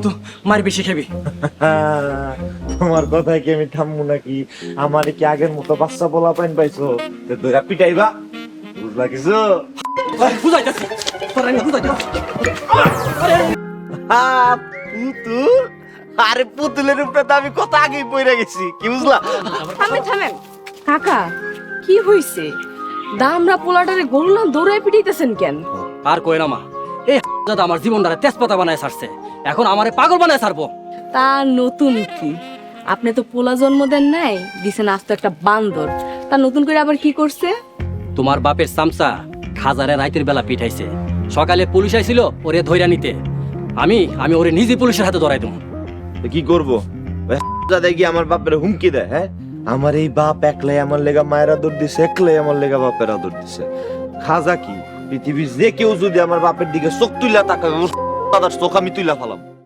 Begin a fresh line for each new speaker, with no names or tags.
কিন্তু মার বেশি খাবি।
তোমার কথায় কি আমি থামবো নাকি? আমার কি আগের মতো বাচ্চা বলা পাইন পাইছো যে দইরা পিটাইবা? বুঝলা কিছু?
বুঝাইতাছি তোরা আমি বুঝাইতাছি।
পুতুল? আরে পুতুলের উপরে তো আমি কত আগেই পড়ে গেছি, কি বুঝলা?
থামেন কাকা, কি হইছে? দামরা পোলাটারে গরুলা দৌড়ায় পিটাইতেছেন কেন?
আর কই না মা, এই দাদা আমার জীবনটারে তেজপাতা বানায় ছাড়ছে, এখন আমারে পাগল বানায় ছাড়বো।
তা নতুন কি? আপনি তো পোলা জন্ম দেন নাই, দিছেন আস্ত একটা বান্দর। তা নতুন করে আবার কি করছে?
তোমার বাপের চামচা খাজারে রাইতের বেলা পিঠাইছে, সকালে পুলিশ আইছিল ওরে ধইরা নিতে। আমি ওরে নিজে পুলিশের হাতে ধরাই দেবো।
তো কি করবো? দাদা কি আমার বাপের হুমকি দেয়? হ্যাঁ, আমার এই বাপ একলাই আমার লেগা মায়ের আদর দিছে, একলাই আমার লেগা বাপের আদর দিছে। খাজা কি পৃথিবীর যে কেউ যদি আমার বাপের দিকে চোখ তুইলা তাকাবে, দাদার চোখ আমি তুইলা ফেলাম।